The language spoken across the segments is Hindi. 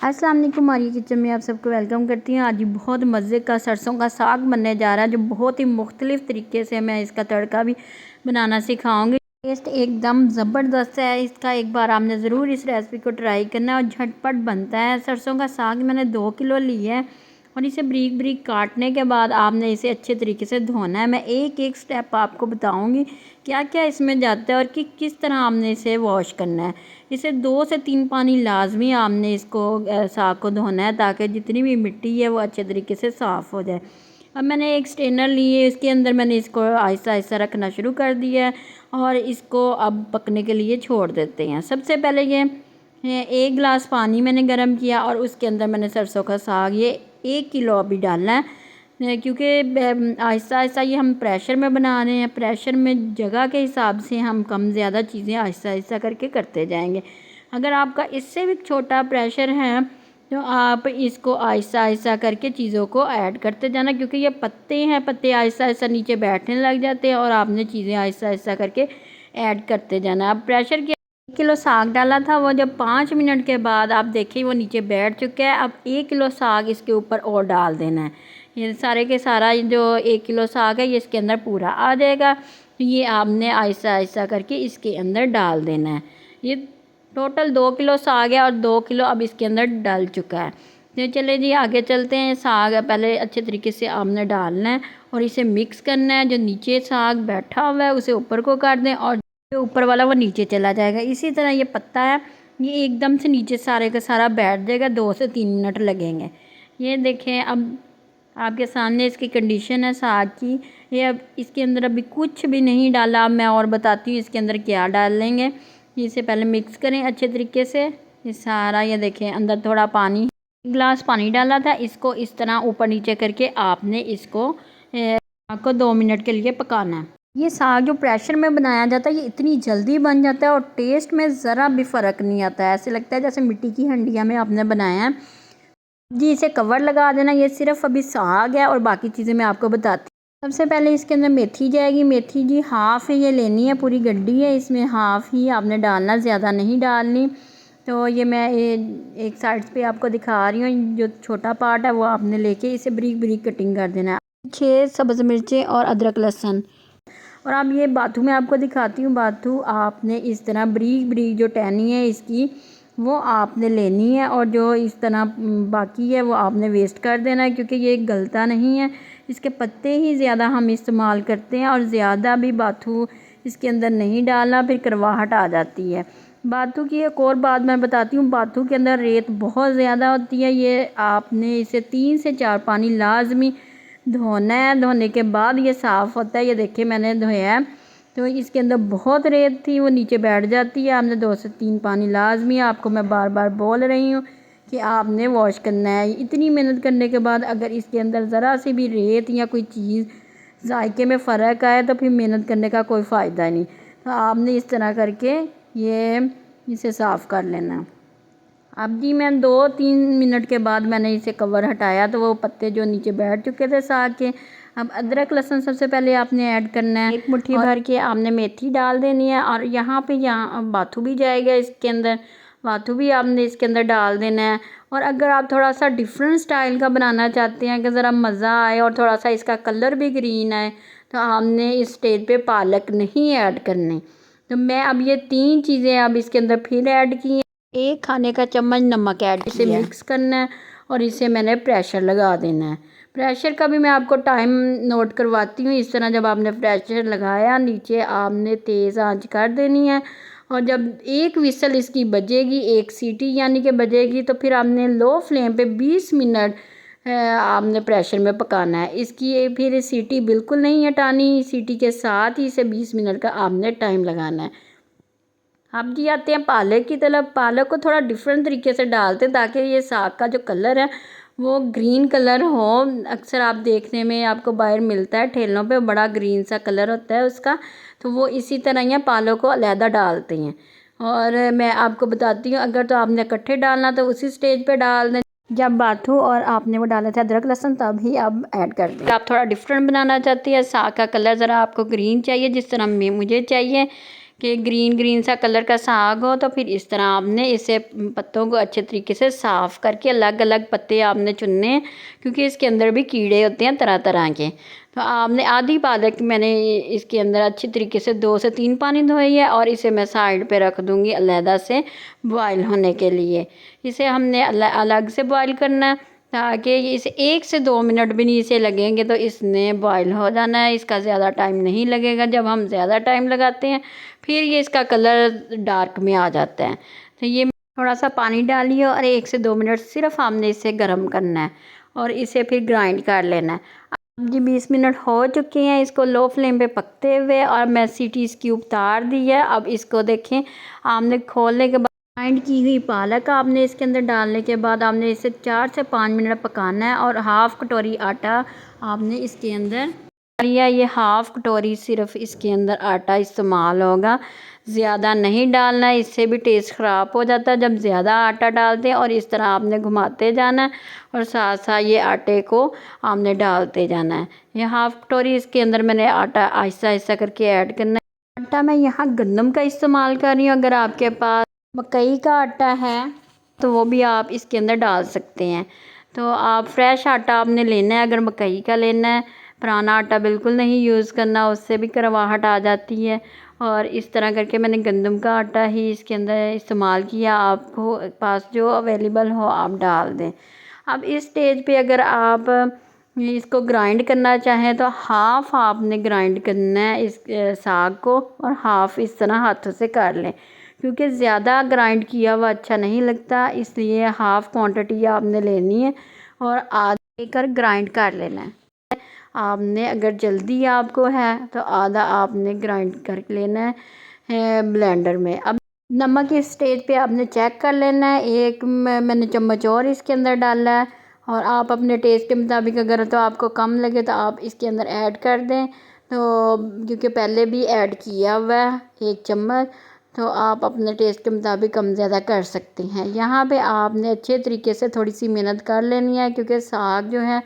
अस्सलाम वालेकुम। हमारी किचन में आप सबको वेलकम करती हूँ। आज ही बहुत मज़े का सरसों का साग बनने जा रहा है, जो बहुत ही मुख्तलिफ़ तरीके से मैं इसका तड़का भी बनाना सिखाऊंगी। टेस्ट एकदम ज़बरदस्त है इसका। एक बार आपने ज़रूर इस रेसिपी को ट्राई करना है और झटपट बनता है। सरसों का साग मैंने 2 किलो लिया है और इसे बारीक बारीक काटने के बाद आपने इसे अच्छे तरीके से धोना है। मैं एक एक स्टेप आपको बताऊंगी क्या क्या इसमें जाता है और कि किस तरह आपने इसे वॉश करना है। इसे 2 से 3 पानी लाजमी आपने इसको साग को धोना है, ताकि जितनी भी मिट्टी है वो अच्छे तरीके से साफ़ हो जाए। अब मैंने एक स्ट्रेनर ली है, इसके अंदर मैंने इसको आहिस्ता आहिस्ता रखना शुरू कर दिया है और इसको अब पकने के लिए छोड़ देते हैं। सबसे पहले ये 1 गिलास पानी मैंने गर्म किया और उसके अंदर मैंने सरसों का साग ये 1 किलो अभी डालना है, क्योंकि आहिस्ता आहिस्ता ये हम प्रेशर में बना रहे हैं। प्रेशर में जगह के हिसाब से हम कम ज़्यादा चीज़ें आहिस्ता आहिस्ता करके करते जाएंगे। अगर आपका इससे भी छोटा प्रेशर है तो आप इसको आहिस्ता आहिस्ता करके चीज़ों को ऐड करते जाना, क्योंकि ये पत्ते हैं, पत्ते आहिस्ता आहिस्ता नीचे बैठने लग जाते हैं और आपने चीज़ें आहिस्ता आहिस्ता करके ऐड करते जाना। अब प्रेशर के 1 किलो साग डाला था, वो जब 5 मिनट के बाद आप देखिए वो नीचे बैठ चुका है। अब 1 किलो साग इसके ऊपर और डाल देना है। ये सारे के सारा जो 1 किलो साग है ये इसके अंदर पूरा आ जाएगा। ये आपने आहिस्ता आहिस्ता करके इसके अंदर डाल देना है। ये टोटल 2 किलो साग है और 2 किलो अब इसके अंदर डल चुका है। तो चले जी आगे चलते हैं। साग पहले अच्छे तरीके से आपने डालना है और इसे मिक्स करना है। जो नीचे साग बैठा हुआ है उसे ऊपर को कर दें और जो ऊपर वाला वो नीचे चला जाएगा। इसी तरह ये पत्ता है, ये एकदम से नीचे सारे का सारा बैठ जाएगा। 2 से 3 मिनट लगेंगे। ये देखें अब आपके सामने इसकी कंडीशन है साग की। ये अब इसके अंदर अभी कुछ भी नहीं डाला। अब मैं और बताती हूँ इसके अंदर क्या डाल लेंगे। इसे पहले मिक्स करें अच्छे तरीके से। ये सारा ये देखें अंदर थोड़ा पानी, 1 गिलास पानी डाला था। इसको इस तरह ऊपर नीचे करके आपने इसको 2 मिनट के लिए पकाना है। ये साग जो प्रेशर में बनाया जाता है ये इतनी जल्दी बन जाता है और टेस्ट में ज़रा भी फ़र्क नहीं आता है। ऐसे लगता है जैसे मिट्टी की हंडिया में आपने बनाया है जी। इसे कवर लगा देना। ये सिर्फ अभी साग है और बाकी चीज़ें मैं आपको बताती हूँ। सबसे पहले इसके अंदर मेथी जाएगी। मेथी जी हाफ़ है, ये लेनी है, पूरी गड्डी है, इसमें हाफ़ ही आपने डालना, ज़्यादा नहीं डालनी। तो ये मैं एक साइड पे आपको दिखा रही हूँ। जो छोटा पार्ट है वो आपने लेके इसे बारीक बारीक कटिंग कर देना है। 6 सब्ज़ मिर्चें और अदरक लहसुन। और अब ये बाथू मैं आपको दिखाती हूँ। बाथू आपने इस तरह बारीक बारीक जो टहनी है इसकी वो आपने लेनी है और जो इस तरह बाकी है वो आपने वेस्ट कर देना है, क्योंकि ये गलता नहीं है। इसके पत्ते ही ज़्यादा हम इस्तेमाल करते हैं और ज़्यादा भी बाथू इसके अंदर नहीं डालना, फिर करवाहट आ जाती है। बाथू की एक और बात मैं बताती हूँ। बाथू के अंदर रेत बहुत ज़्यादा होती है। ये आपने इसे 3 से 4 पानी लाजमी धोना है। धोने के बाद ये साफ़ होता है। ये देखिए मैंने धोया है तो इसके अंदर बहुत रेत थी, वो नीचे बैठ जाती है। आपने 2 से 3 पानी लाजमी, आपको मैं बार बार बोल रही हूँ कि आपने वॉश करना है। इतनी मेहनत करने के बाद अगर इसके अंदर ज़रा सी भी रेत या कोई चीज़ जायके में फ़र्क आए तो फिर मेहनत करने का कोई फ़ायदा नहीं। तो आपने इस तरह करके ये इसे साफ़ कर लेना। अब जी मैं 2-3 मिनट के बाद मैंने इसे कवर हटाया तो वो पत्ते जो नीचे बैठ चुके थे साग के। अब अदरक लहसुन सबसे पहले आपने ऐड करना है। 1 मुट्ठी भर के आपने मेथी डाल देनी है और यहाँ बाथू भी जाएगा इसके अंदर। बाथू भी आपने इसके अंदर डाल देना है। और अगर आप थोड़ा सा डिफरेंट स्टाइल का बनाना चाहते हैं कि ज़रा मज़ा आए और थोड़ा सा इसका कलर भी ग्रीन आए तो आपने इस स्टेज पे पालक नहीं ऐड करनी। तो मैं अब ये 3 चीज़ें अब इसके अंदर फिर ऐड की। 1 खाने का चम्मच नमक ऐड किया। इसे मिक्स करना है और इसे मैंने प्रेशर लगा देना है। प्रेशर का भी मैं आपको टाइम नोट करवाती हूँ। इस तरह जब आपने प्रेशर लगाया नीचे आपने तेज़ आंच कर देनी है और जब 1 विसल इसकी बजेगी, 1 सीटी यानी कि बजेगी, तो फिर आपने लो फ्लेम पे 20 मिनट आपने प्रेशर में पकाना है। इसकी फिर सीटी बिल्कुल नहीं हटानी, सीटी के साथ ही इसे 20 मिनट का आपने टाइम लगाना है। अब जी आते हैं पालक की तरफ। पालक को थोड़ा डिफरेंट तरीके से डालते हैं ताकि ये साग का जो कलर है वो ग्रीन कलर हो। अक्सर आप देखने में आपको बाहर मिलता है ठेलों पे, बड़ा ग्रीन सा कलर होता है उसका। तो वो इसी तरह ही पालक को अलहदा डालते हैं। और मैं आपको बताती हूँ अगर तो आपने इकट्ठे डालना तो उसी स्टेज पे डाल दें। जब बाथू और आपने वो डाले थे अदरक लहसुन तब ही आप ऐड कर दें। आप थोड़ा डिफरेंट बनाना चाहती है, साग का कलर ज़रा आपको ग्रीन चाहिए जिस तरह मुझे चाहिए कि ग्रीन ग्रीन सा कलर का साग हो, तो फिर इस तरह आपने इसे पत्तों को अच्छे तरीके से साफ़ करके अलग अलग पत्ते आपने चुनने हैं, क्योंकि इसके अंदर भी कीड़े होते हैं तरह तरह के। तो आपने आधी पालक मैंने इसके अंदर अच्छी तरीके से 2 से 3 पानी धोई है, और इसे मैं साइड पे रख दूँगी अलहदा से बॉयल होने के लिए। इसे हमने अलग से बॉयल करना है, ताकि इसे 1 से 2 मिनट भी नहीं इसे लगेंगे तो इसने बॉयल हो जाना है। इसका ज़्यादा टाइम नहीं लगेगा। जब हम ज़्यादा टाइम लगाते हैं फिर ये इसका कलर डार्क में आ जाता है। तो ये थोड़ा सा पानी डालिए और 1 से 2 मिनट सिर्फ हमने इसे गर्म करना है, और इसे फिर ग्राइंड कर लेना है। अब जी 20 मिनट हो चुके हैं इसको लो फ्लेम पे पकते हुए, और मैं सीटी इसकी उतार दी है। अब इसको देखें, आपने खोलने के बाद ग्राइंड की हुई पालक आपने इसके अंदर डालने के बाद आपने इसे 4 से 5 मिनट पकाना है, और हाफ़ कटोरी आटा आपने इसके अंदर लिया। ये हाफ़ कटोरी सिर्फ इसके अंदर आटा इस्तेमाल होगा, ज़्यादा नहीं डालना है, इससे भी टेस्ट ख़राब हो जाता है जब ज़्यादा आटा डालते हैं। और इस तरह आपने घुमाते जाना है, और साथ साथ ये आटे को आपने डालते जाना है। ये हाफ़ कटोरी इसके अंदर मैंने आटा आहिस्ता आहिस्ता करके ऐड करना है। आटा मैं यहाँ गंदम का इस्तेमाल कर रही हूँ। अगर आपके पास मकई का आटा है तो वो भी आप इसके अंदर डाल सकते हैं। तो आप फ्रेश आटा आपने लेना है। अगर मकई का लेना है, पुराना आटा बिल्कुल नहीं यूज़ करना, उससे भी करवाहट आ जाती है। और इस तरह करके मैंने गंदम का आटा ही इसके अंदर इस्तेमाल किया। आपको पास जो अवेलेबल हो आप डाल दें। अब इस स्टेज पे अगर आप इसको ग्राइंड करना चाहें तो हाफ़ आपने ग्राइंड करना है इस साग को, और हाफ़ इस तरह हाथों से कर लें, क्योंकि ज़्यादा ग्राइंड किया हुआ अच्छा नहीं लगता। इसलिए हाफ़ क्वांटिटी आपने लेनी है और आधा लेकर ग्राइंड कर लेना है। आपने अगर जल्दी आपको है तो आधा आपने ग्राइंड कर लेना है ब्लेंडर में। अब नमक इस स्टेज पे आपने चेक कर लेना है। एक मैंने चम्मच और इसके अंदर डाला है, और आप अपने टेस्ट के मुताबिक अगर तो आपको कम लगे तो आप इसके अंदर ऐड कर दें। तो क्योंकि पहले भी ऐड किया हुआ है 1 चम्मच, तो आप अपने टेस्ट के मुताबिक कम ज़्यादा कर सकते हैं। यहाँ पे आपने अच्छे तरीके से थोड़ी सी मेहनत कर लेनी है, क्योंकि साग जो है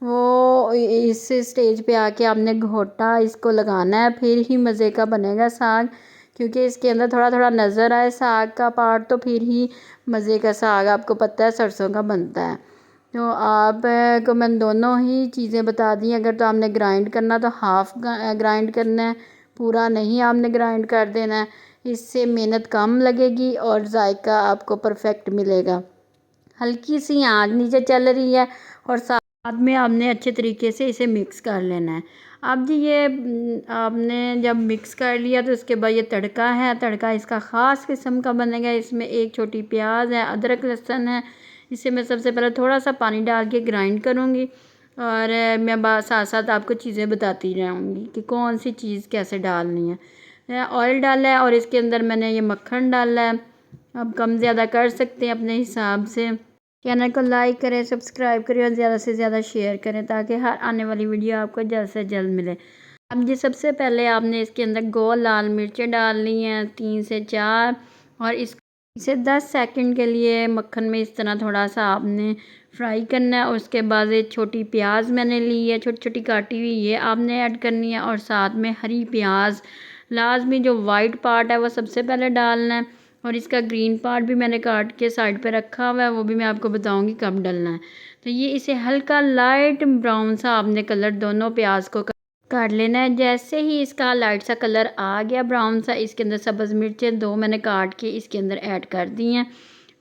वो इस स्टेज पे आके आपने घोटा इसको लगाना है, फिर ही मज़े का बनेगा साग। क्योंकि इसके अंदर थोड़ा थोड़ा नज़र आए साग का पार्ट, तो फिर ही मज़े का साग आपको पता है सरसों का बनता है। तो आप को मैंने दोनों ही चीज़ें बता दी। अगर तो आपने ग्राइंड करना तो हाफ़ ग्राइंड करना है, पूरा नहीं आपने ग्राइंड कर देना है। इससे मेहनत कम लगेगी और जायका आपको परफेक्ट मिलेगा। हल्की सी आंच नीचे चल रही है, और साथ में आपने अच्छे तरीके से इसे मिक्स कर लेना है। अब जी ये आपने जब मिक्स कर लिया तो उसके बाद ये तड़का है। तड़का इसका ख़ास किस्म का बनेगा। इसमें 1 छोटी प्याज है, अदरक लहसुन है। इसे मैं सबसे पहले थोड़ा सा पानी डाल के ग्राइंड करूँगी, और मैं साथ साथ आपको चीज़ें बताती रहूँगी कि कौन सी चीज़ कैसे डालनी है। ऑयल डाला है और इसके अंदर मैंने ये मक्खन डाला है। अब कम ज़्यादा कर सकते हैं अपने हिसाब से। चैनल को लाइक करें, सब्सक्राइब करें और ज़्यादा से ज़्यादा शेयर करें, ताकि हर आने वाली वीडियो आपको जल्द से जल्द मिले। अब जी सबसे पहले आपने इसके अंदर गोल लाल मिर्चें डालनी हैं 3 से 4, और इसे 10 सेकंड के लिए मक्खन में इस तरह थोड़ा सा आपने फ्राई करना है। उसके बाद एक छोटी प्याज मैंने ली है, छोटी छोटी काटी हुई, ये आपने ऐड करनी है। और साथ में हरी प्याज लाजमी, जो वाइट पार्ट है वो सबसे पहले डालना है, और इसका ग्रीन पार्ट भी मैंने काट के साइड पे रखा हुआ है, वो भी मैं आपको बताऊंगी कब डलना है। तो ये इसे हल्का लाइट ब्राउन सा आपने कलर दोनों प्याज को कर लेना है। जैसे ही इसका लाइट सा कलर आ गया ब्राउन सा, इसके अंदर सब्ज़ मिर्चें 2 मैंने काट के इसके अंदर ऐड कर दी हैं,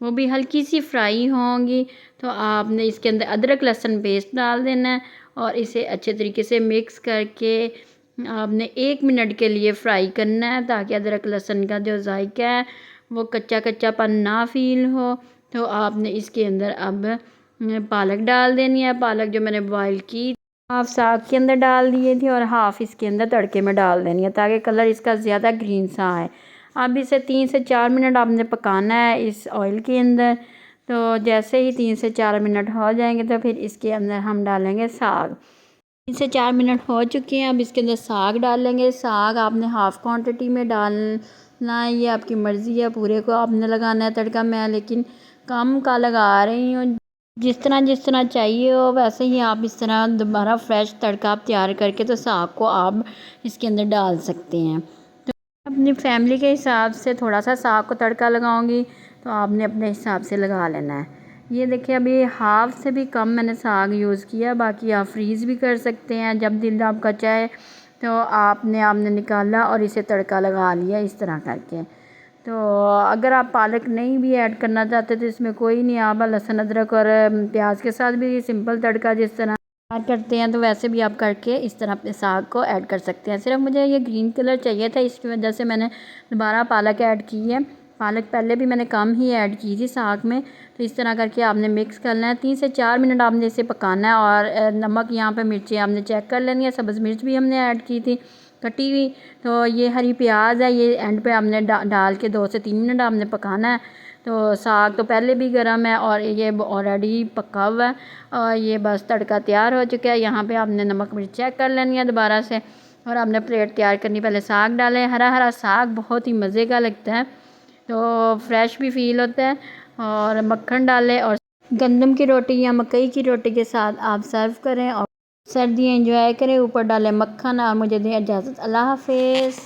वो भी हल्की सी फ्राई होंगी। तो आपने इसके अंदर अदरक लहसुन पेस्ट डाल देना है, और इसे अच्छे तरीके से मिक्स करके आपने 1 मिनट के लिए फ्राई करना है, ताकि अदरक लहसुन का जो जायका है वो कच्चा कच्चापन ना फील हो। तो आपने इसके अंदर अब पालक डाल देनी है। पालक जो मैंने बॉईल की, हाफ़ साग के अंदर डाल दिए थे और हाफ़ इसके अंदर तड़के में डाल देनी है, ताकि कलर इसका ज़्यादा ग्रीन सा आए। अब इसे 3 से 4 मिनट आपने पकाना है इस ऑयल के अंदर। तो जैसे ही 3 से 4 मिनट हो जाएंगे तो फिर इसके अंदर हम डालेंगे साग। 3 से 4 मिनट हो चुके हैं, अब इसके अंदर साग डालेंगे। साग आपने हाफ़ क्वांटिटी में डालना है, ये आपकी मर्ज़ी है, पूरे को आपने लगाना है तड़का। मैं लेकिन कम का लगा रही हूँ, जिस तरह चाहिए हो वैसे ही आप इस तरह दोबारा फ्रेश तड़का आप तैयार करके तो साग को आप इसके अंदर डाल सकते हैं। अपनी फैमिली के हिसाब से थोड़ा सा साग को तड़का लगाऊंगी, तो आपने अपने हिसाब से लगा लेना है। ये देखिए अभी हाफ़ से भी कम मैंने साग यूज़ किया, बाकी आप फ्रीज़ भी कर सकते हैं। जब दिल आपका चाहे तो आपने निकाला और इसे तड़का लगा लिया इस तरह करके। तो अगर आप पालक नहीं भी ऐड करना चाहते तो इसमें कोई नहीं, आप लहसुन अदरक और प्याज के साथ भी सिंपल तड़का जिस तरह ऐड करते हैं तो वैसे भी आप करके इस तरह अपने साग को ऐड कर सकते हैं। सिर्फ मुझे ये ग्रीन कलर चाहिए था, इसकी वजह से मैंने दोबारा पालक ऐड की है। पालक पहले भी मैंने कम ही ऐड की थी साग में। तो इस तरह करके आपने मिक्स करना है, 3 से 4 मिनट आपने इसे पकाना है। और नमक यहाँ पे मिर्ची आपने चेक कर लेनी है, सब्ज़ मिर्च भी हमने ऐड की थी कटी हुई। तो ये हरी प्याज है, ये एंड पे आपने डाल के 2 से 3 मिनट आपने पकाना है। तो साग तो पहले भी गर्म है और ये ऑलरेडी पका हुआ है और ये बस तड़का तैयार हो चुका है। यहाँ पे आपने नमक मिर्च चेक कर लेनी है दोबारा से और आपने प्लेट तैयार करनी। पहले साग डालें, हरा हरा साग बहुत ही मज़े का लगता है, तो फ्रेश भी फील होता है। और मक्खन डालें और गंदम की रोटी या मकई की रोटी के साथ आप सर्व करें और सर्दियाँ एंजॉय करें। ऊपर डालें मक्खन और मुझे दें इजाज़त। अल्लाह हाफिज़।